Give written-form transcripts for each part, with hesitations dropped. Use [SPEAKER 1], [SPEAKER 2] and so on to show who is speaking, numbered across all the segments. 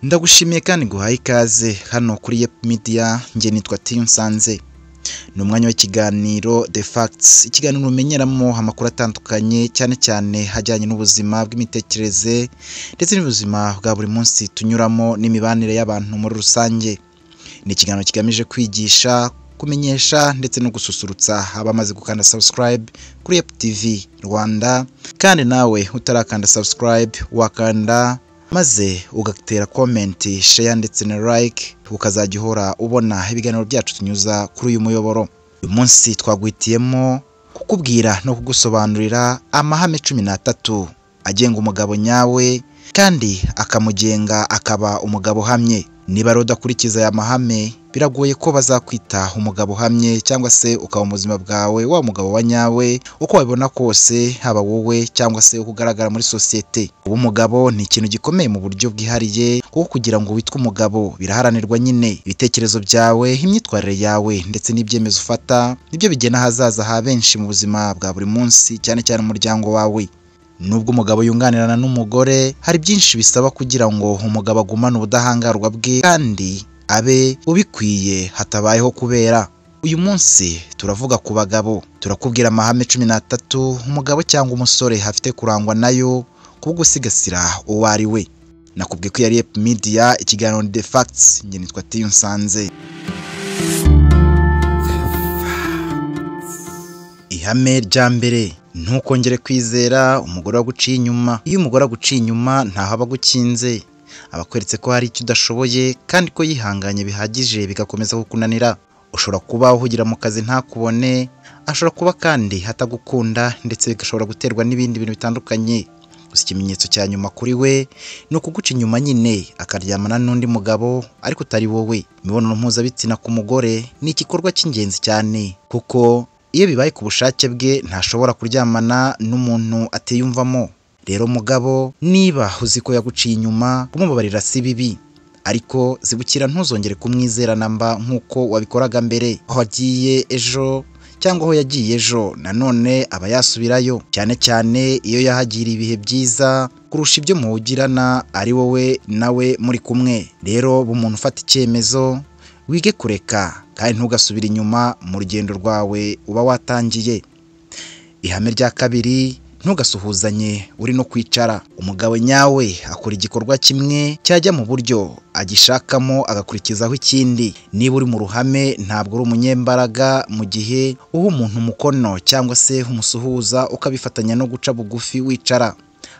[SPEAKER 1] Ndagushimiye kandi nguhaye ikaze hano kuri Yep Media. Nge nitwa Tiyunsanze. Ni umwanya w'ikiganiro The Facts, ikiganiro umenyeramo amakuru atandukanye cyane cyane hajyanye n'ubuzima bw'imitekerereze ndetse n'ubuzima bwa buri munsi tunyuramo n'imibanire y'abantu muri rusange. Ni ikiganiro kigamije kwigisha, kumenyesha ndetse no gususurutsa abamaze gukanda subscribe kuri Yep TV Rwanda, kandi nawe utarakanda subscribe wakanda maze ugatera comment, share ndetse na like, ukazajya uhora ubona ibiganiro byacu tunyuza kuri uyu muyoboro. Uyu munsi twagwitiyemo kukubwira no kugusobanurira amahame 13 agenga umugabo nyawe kandi akamugenga akaba umugabo hamye. Niba rodakurikiza aya mahame biragoye ko bazakwita umugabo hamye cyangwa se ukaba mu buzima bwawe wa mugabo wa nyawe uko wabibona kose, haba wowe cyangwa se ukugaragara muri societe. Ubu umugabo ni ikintu gikomeye mu buryo bwihariye, kuko kugira ngo witwe umugabo biraharanirwa nyine ibitekerezo byawe, imyitwarire yawe ndetse n'ibyemezo ufata nibyo bigena hazaza ha benshi mu buzima bwa buri munsi, cyane cyane umuryango wawe. Nubwo umugabo yunganirana n'umugore, hari byinshi bisaba kugira ngo umugabo agumane ubudahangarwa bwe kandi abe ubikwiye hatabayeho kubera. Uyu munsi turavuga ku bagabo, turakubwira amahame 13 umugabo cyangwa umusore hafite kurangwa nayo kubwo gusigasira uwo ari we. Nakubwiye ko yari Yep Media, ikiganiro The Facts. Nge nitwa Tiyunsanze. Ihame rya mbere: ntukongere kwizera umugore waguciye inyuma. Iyo umugore aguciye inyuma ntaho aba agukinze, abakweretse ko hari icyo udashoboye kandi ko yihanganye bihagije bigakomeza kukunanira. Ushobora kuba uhugira mu kazi ntakubone, ashobora kuba kandi hatagukunda ndetse bigashobora guterwa n'ibindi bintu bitandukanye. Gusa ikimenyetso cya nyuma kuri we ni ukuguca inyuma nyine, akaryamana n'undi mugabo ariko utari wowe. Imibonano mpuzabitsina ku mugore ni igikorwa cy'ingenzi cyane, kuko iyo bibaye ku bushake bwe ntashobora kuryamana n'umuntu atiyumvamo. Rero mugabo, niba uzi ko yaguciye inyuma, kumubabarira si bibi, ariko zibukira ntuzongere kumwizera namba nk'uko wabikoraga mbere. Aho agiye ejo cyangwa aho yagiye ejo nanone aba yasubirayo, cyane cyane iyo yahagiriye ibihe byiza kurusha ibyo muwugirana ari wowe nawe muri kumwe. Rero bumuntu ufata icyemezo, wige kureka kandi ntugasubira inyuma mu rugendo rwawe uba watangiye. Ihame rya kabiri: ntugasuhuzanye uri no kwicara. Umugabo nyawe akora igikorwa kimwe cyajya mu buryo agishakamo agakurikizaho ikindi. Niba uri mu ruhame ntabwo uri umunyembaraga mu gihe uha umuntu umukono cyangwa se umusuhuza ukabifatanya no guca bugufi wicara.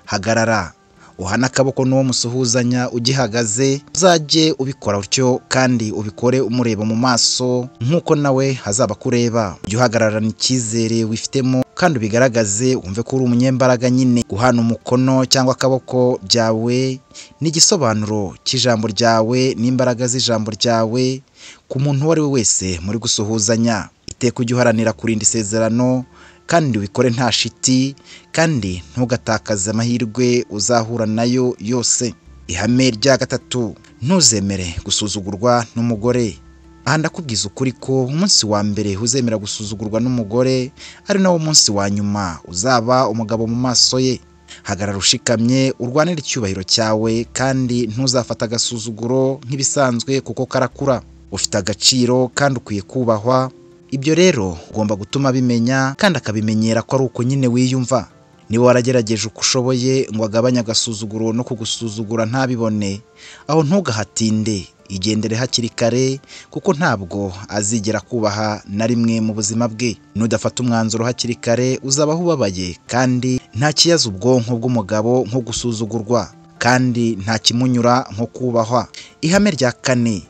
[SPEAKER 1] Hagarara, uhana akaboko n'uwo musuhuzanya ugihagaze, uzajye ubikora utyo kandi ubikore umureba mu maso nk'uko nawe hazaba kureba. Ujye uhagararana icyizere wifitemo kandi ubigaragaze, wumve ko uri umunyembaraga nyine. Guhana umukono cyangwa akaboko byawe ni igisobanuro cy'ijambo ryawe n'imbaraga z'ijambo ryawe ku muntu uwo ari we wese muri gusuhuzanya. Iteka ujye uharanira kurinda isezerano kandi ubikore nta shiti, kandi ntugatakaze amahirwe uzahura nayo yose. Ihame rya gatatu: ntuzemere gusuzugurwa n'umugore. Aha ndakubwiza ukuri ko umunsi wa mbere uzemera gusuzugurwa n'umugore ari nawo munsi wa nyuma uzaba umugabo mu maso ye. Hagarara ushikamye, urwanire icyubahiro cyawe kandi ntuzafata agasuzuguro nk'ibisanzwe, kuko karakura. Ufite agaciro kandi ukwiye kubahwa. Ibyo rero ugomba gutuma bimenya kandi akabimenyera ko ari uko nyine wiyumva. Niba waragerageje uko ushoboye ngo agabanye agasuzuguro no kugusuzugura ntabibone, aho ntugahatinde, igendere hakiri kare, kuko ntabwo azigera kubaha na rimwe mu buzima bwe. Nudafata umwanzuro hakiri kare uzabaho ubabaye, kandi nta kiyaza ubwonko bw'umugabo nko gusuzugurwa, kandi nta kimunyura nko kubahwa. Ihame rya kane: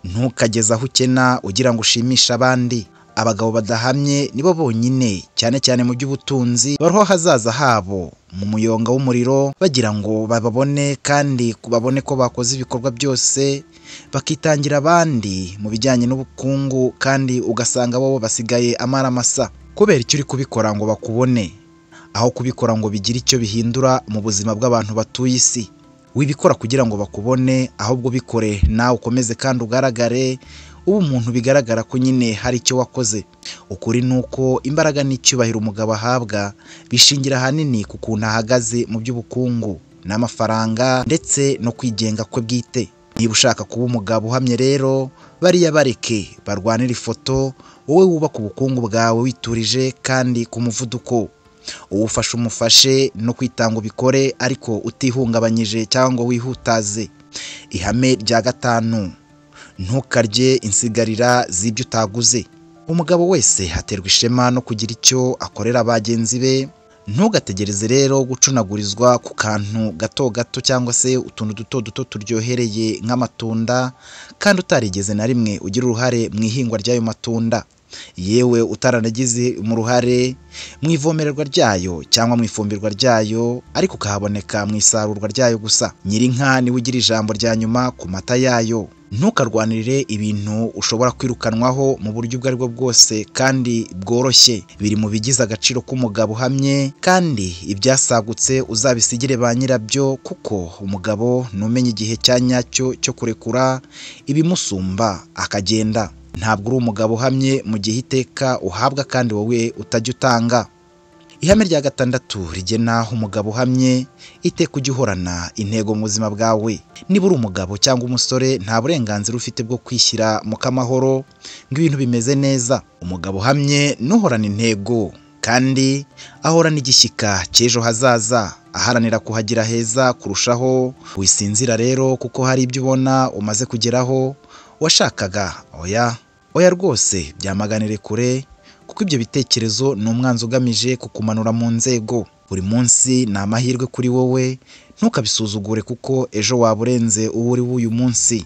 [SPEAKER 1] ntukageze aho ukena ugira ngo ushimishe abandi. Abagabo badahamye nibo bonyine, cyane cyane mu by'ubutunzi, baroho hazaza habo mu muyonga w'umuriro bagira ngo bababone kandi kubabone ko bakoze ibikorwa byose bakitangira abandi mu bijyanye n'ubukungu, kandi ugasanga bo basigaye amara masa. Kubera icyo uri kubikora ngo bakubone, aho kubikora ngo bigire icyo bihindura mu buzima bw'abantu batuye isi. Wibikora kugira ngo bakubone, ahubwo bikore nawe ukomeze kandi ugaragare, ubu umuntu bigaragara ko nyine hari icyo wakoze. Ukuri nuko imbaraga n'icyubahiro umugabo ahabwa bishingira hanini ku kuntu ahagaze mu by'ubukungu. n'amafaranga ndetse no kwigenga kwe bwite. Niba ushaka kuba umugabo uhamye rero, bariya bareke barwanira ifoto, wowe wubaka ubukungu bwawe witurije kandi ku muvuduko. Uwufasha umufashe no kwitanga ubikore ariko utihungabanyije cyangwa ngo wihutaze. Ihame rya 5: ntukarye insigarira z'ibyo utaguze. Umugabo wese haterwa ishema no kugira icyo akorera bagenzi be. Ntugategereze rero gucunagurizwa ku kantu gato gato cyangwa se utuntu duto duto turyohereye nk'amatunda kandi utarigeze na rimwe ugira uruhare mu ihingwa ry'ayo matunda, yewe utaranagize mu ruhare mu ivomererwa ryayo cyangwa mu ifumbirwa ryayo, ariko ukahaboneka mu isarurwa ryayo gusa. Nyirinka niwe ugira ijambo rya nyuma ku mata yayo. Ntukarwanirire ibintu ushobora kwirukanwaho mu buryo ubwo aribwo bwose kandi bworoshye. Biri mu bigize agaciro k'umugabo uhamye, kandi ibyasagutse uzabisigire ba nyirabyo, kuko umugabo numenya igihe cya nyacyo cyo kurekura ibimusumba akagenda. Ntabwo uri umugabo uhamye mu gihe iteka uhabwa kandi wowe utajya utanga. Ihame rya 6 rigena umugabo uhamye: iteka ujye uhorana intego mu buzima bwawe. Niba uri umugabo cyangwa umusore, nta burenganzira ufite bwo kwishyira mu kamahoro ngo ibintu bimeze neza. Umugabo uhamye nuhorana intego kandi ahorana igishyika cy'ejo hazaza, aharanira kuhagira heza kurushaho. Wisinzira rero kuko hari ibyo ubona umaze kugeraho washakaga. Oya rwose byamaganire kure, kuko ibyo bitekerezo ni umwanzi ugamije kukumanura mu nzego. Buri munsi ni amahirwe kuri wowe, ntukabisuzugure kuko ejo waba urenze uwo uri w'uyu munsi.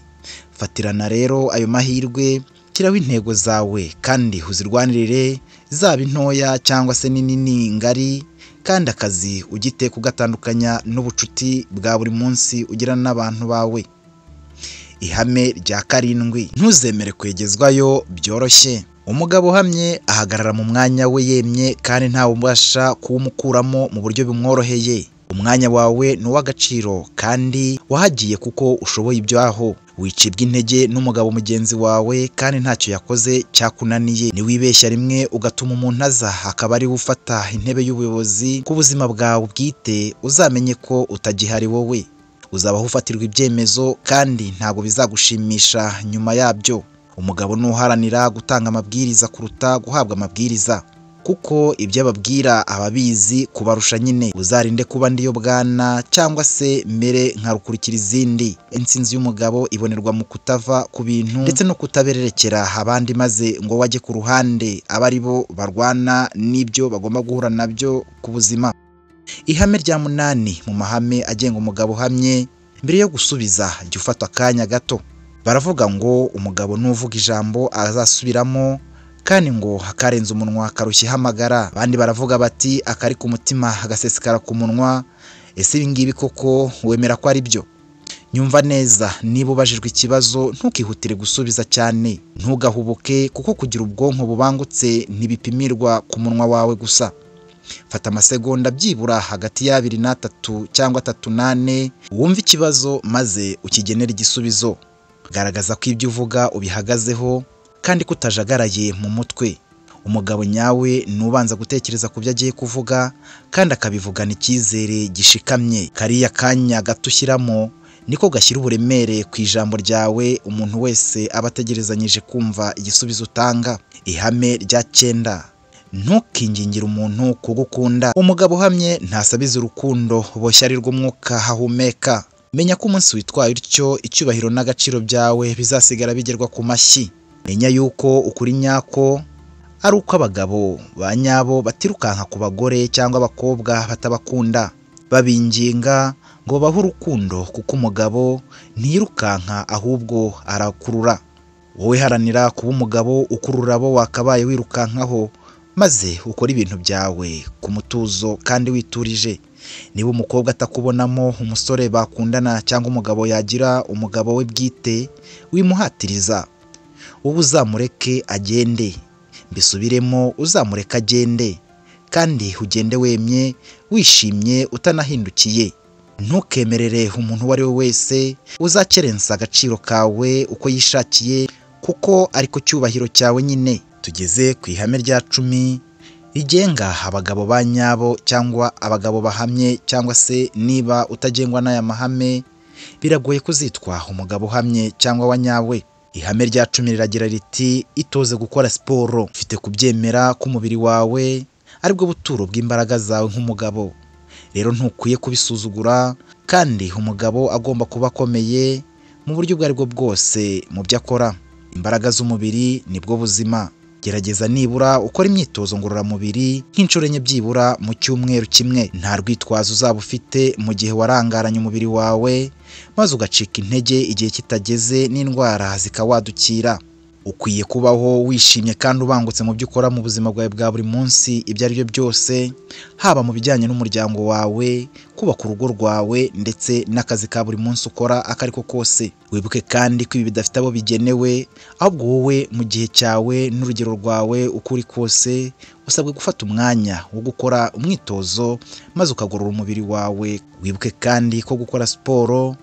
[SPEAKER 1] Fatirana rero ayo mahirwe, shyiraho intego zawe kandi uzirwanirire, zaba intoya cyangwa se nini ngari, kandi akazi ugite kugatandukanya n'ubucuti bwa buri munsi ugirana n'abantu bawe. Ihame rya 7: ntuzemere kwegezwayo byoroshye. Umugabo uhamye ahagarara mu mwanya we yemye kandi ntawe ubasha kuwumukuramo mu buryo bumworoheye. Umwanya wawe ni uw'agaciro kandi wahagiye kuko ushoboye ibyaho. Wicibwa intege n'umugabo mugenzi wawe kandi ntacyo yakoze cyakunaniye. Niwibeshya rimwe ugatuma umuntu aza akaba ari ufata intebe y'ubuyobozi ku buzima bwawe bwite, uzamenye ko utagihari wowe. Uzabaho ufatirwa ibyemezo kandi ntabwo bizagushimisha nyuma yabyo. Umugabo nuharanira gutanga amabwiriza kuruta guhabwa amabwiriza, kuko ibyo ababwira ababizi kubarusha nyine. Uzarinde kuba ndiyo bwana cyangwa se mbere nkarukurikira izindi. Intsinzi y'umugabo ibonerwa mu kutava ku bintu ndetse no kutabererekera abandi maze ngo wajye ku ruhande aba ari bo barwana n'ibyo bagomba guhura nabyo ku buzima. Ihame rya 8 mu mahame agenga umugabo uhamye: mbere yo gusubiza jya ufata akanya gato. Baravuga ngo umugabo nuvuga ijambo azasubiramo, kandi ngo hakarenza umunwa karushye hamagara. Abandi baravuga bati akari ku mutima hagasesekara ku munwa. Ese ibi ngibi koko wemera ko ari byo? Nyumva neza, niba ubajijwe ikibazo ntukihutire gusubiza cyane. Ntugahubuke kuko kugira ubwonko bubangutse ntibipimirwa ku munwa wawe gusa. Fata amasegonda byibura hagati ya 2 na 3 cyangwa 3 na 4 wumva ikibazo maze ukigenera igisubizo. Garagaza ko ibyo uvuga ubihagazeho kandi kutajagaraye mu mutwe. Umugabo nyawe nubanza gutekereza ku byo agiye kuvuga kandi akabivugana icyizere gishikamye. Kariya kanya gato ushyiramo niko gashyira uburemere ku ijambo ryawe umuntu wese aba ategerezanyije kumva igisubizo utanga. Ihame rya 9: ntukingingire umuntu kugukunda. Umugabo uhamye ntasabiza urukundo boshya ari rwo mwuka hahumeka. Menya ko umunsi witwaye utyo icyubahiro n'agaciro byawe bizasigara bigerwa ku mashyi. Menya yuko ukuri nyako ari uko abagabo ba nyabo batirukanka ku bagore cyangwa abakobwa batabakunda babinginga ngo bahe urukundo, kuko umugabo ntiyirukanka ahubwo arakurura. Wowe haranira kuba umugabo ukurura abo wakabaye wirukankaho, maze ukora ibintu byawe ku mutuzo kandi witurije. Niba umukobwa atakubonamo umusore bakundana cyangwa umugabo yagira umugabo we bwite, wimuhatiriza. Wowe uzamureke agende. Mbisubiremo, uzamureka agende kandi ugende wemye wishimye utanahindukiye. Ntukemerere umuntu uwo ari we wese uzakerensa agaciro kawe uko yishakiye, kuko ariko cyubahiro cyawe nyine. Tugeze ku ihame rya 10: rigenga abagabo ba nyabo cyangwa abagabo bahamye, cyangwa se niba utagengwa n'aya mahame biragoye kuzitwa umugabo uhamye cyangwa wa nyawe. Ihame rya 10 riragira riti itoze gukora siporo, ufite kubyemera ko umubiri wawe aribwo buturo bw'imbaraga zawe nk'umugabo. Rero ntukwiye kubisuzugura, kandi umugabo agomba kuba akomeye mu buryo bwo bwose mu byo akora. Imbaraga z'umubiri nibwo buzima. Gerageza nibura ukora imyitozo ngororamubiri nk'inshuro enye byibura mu cyumweru kimwe. Nta rwitwazo uzaba ufite mu gihe warangaranye umubiri wawe maze ugacika intege igihe kitageze n'indwara zikawadukira. Ukwiye kubaho wishimye kandi ubangutse mu byo ukora mu buzima bwawe bwa buri munsi, ibyo ari byo byose, haba mu bijyanye n'umuryango wawe, kubaka urugo rwawe ndetse n'akazi ka buri munsi ukora akariko kose. Wibuke kandi ko ibi bidafite abo bigenewe, ahubwo wowe mu gihe cyawe n'urugero rwawe uko uri kose usabwe gufata umwanya wo gukora umwitozo maze ukagorora umubiri wawe. Wibuke kandi ko gukora siporo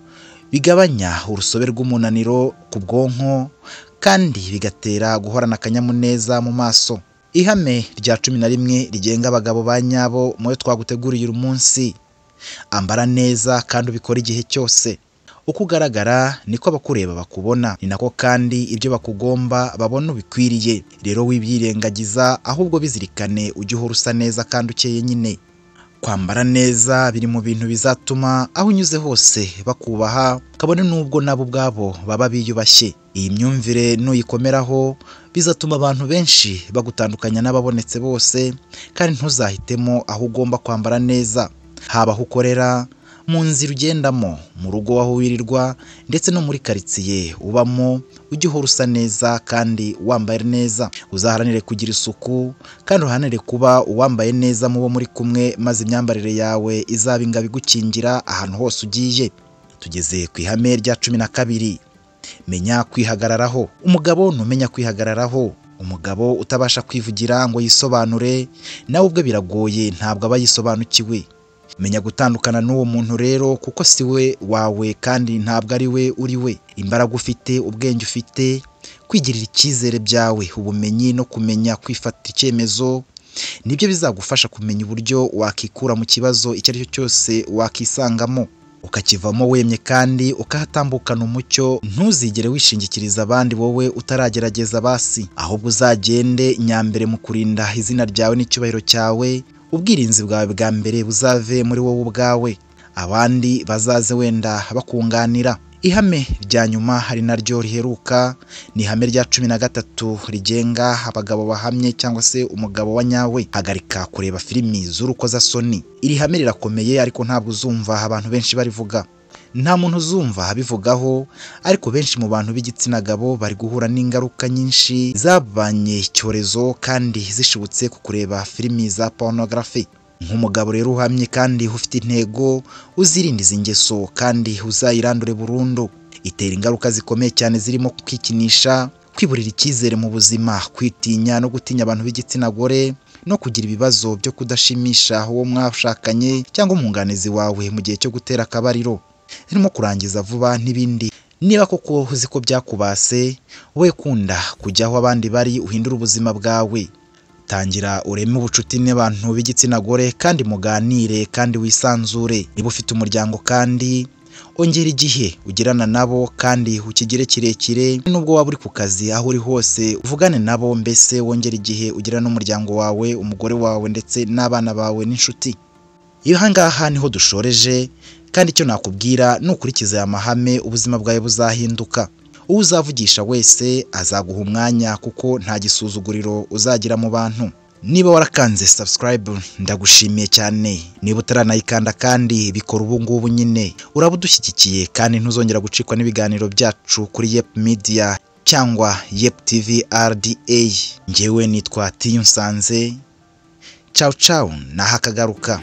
[SPEAKER 1] bigabanya urusobe rw'umunaniro ku bwonko kandi bigatera guhorana akanyamuneza mu maso. Ihame rya 11 rigenga abagabo ba nyabo moyo twaguteguriye uyu munsi: ambara neza kandi ubikora igihe cyose. Uko ugaragara niko abakureba bakubona, ni nako kandi ibyo bakugomba babona ubikwiriye. Rero wibyirengagiza, ahubwo bizirikane ujye uhora usa neza kandi ukeye nyine. Kwambara neza biri mu bintu bizatuma aho unyuze hose bakubaha, kabone nubwo nabo ubwabo baba biyubashye. Iyi myumvire nuyikomeraho bizatuma abantu benshi bagutandukanya n'ababonetse bose, kandi ntuzahitemo aho ugomba kwambara neza. Haba aho ukorera, mu nzira ugendamo, mu rugo aho wirirwa, ndetse no muri karitsiye ubamo, ujye uhora usa neza kandi wambaye neza. Uzaharanire kugira isuku kandi uharanire kuba uwambaye neza mu bo muri kumwe, maze imyambarire yawe izaba ingabo igukingira ahantu hose ugiye. Tugeze ku ihame rya 12: menya kwihagararaho. Umugabo numenya kwihagararaho. Umugabo utabasha kwivugira ngo yisobanure, nawe ubwe biragoye, ntabwo aba yisobanukiwe. Menya gutandukana n'uwo muntu rero, kuko si we wawe kandi ntabwo ari we uri we. Imbaraga ufite, ubwenge ufite, kwigirira icyizere byawe, ubumenyi no kumenya kwifata icyemezo nibyo bizagufasha kumenya uburyo wakikura mu kibazo icyo ari cyo cyose wakisangamo, ukakivamo wemye kandi ukahatambukana umucyo. Ntuzigere wishingikiriza abandi wowe utaragerageza basi, ahubwo uzagende nyambere mu kurinda izina ryawe n'icyubahiro cyawe. Ubwirinzi bwawe bwa mbere buzave muri wowe ubwawe, abandi bazaze wenda bakunganira. Ihame rya nyuma hari naryo riheruka, ni ihame rya 13 rigenga abagabo bahamye cyangwa se umugabo wa nyawe: hagarika kureba filimi z'urukozasoni. Iri hame rirakomeye, ariko ntabwo uzumva abantu benshi barivuga. Nta muntu uzumva abivugaho, ariko benshi mu bantu b'igitsina gabo bari guhura n'ingaruka nyinshi zabanye icyorezo kandi zishobotse ku kureba filimi za pornography. Nk'umugabo rero uhamye kandi ufite intego, uzirinda izi ngeso kandi uzayirandure burundu. Itera ingaruka zikomeye cyane zirimo kwikinisha, kwiburira icyizere mu buzima, kwitinya no gutinya abantu b'igitsina gore, no kugira ibibazo byo kudashimisha uwo mwashakanye cyangwa umwunganizi wawe mu gihe cyo gutera akabariro, irimo kurangiza vuba n'ibindi. Niba koko uzi ko byakubase, we kunda kujya aho abandi bari, uhindura ubuzima bwawe. Tangira ureme ubucuti n'abantu b'igitsina gore kandi muganire kandi wisanzure. Niba ufite umuryango kandi ongera igihe ugirana nabo kandi ukigire kirekire. Nubwo waba uri ku kazi, aho uri hose uvugane nabo, mbese wongera igihe ugirana n'umuryango wawe, umugore wawe ndetse n'abana bawe n'inshuti. Iyo hangaha niho dushoreje, kandi icyo nakubwira nukurikiza aya mahame ubuzima bwawe buzahinduka. Uwo uzavugisha wese azaguha umwanya, kuko nta gisuzuguriro uzagira mu bantu. Niba warakanze subscribe ndagushimiye cyane. Niba utaranayikanda kandi bikora ubu ngubu nyine, uraba udushyigikiye kandi ntuzongera gucikwa n'ibiganiro byacu kuri Yep Media cyangwa Yep TV RDA. Njyewe nitwa Tiyunsanze. Ciao ciao, nahakagaruka.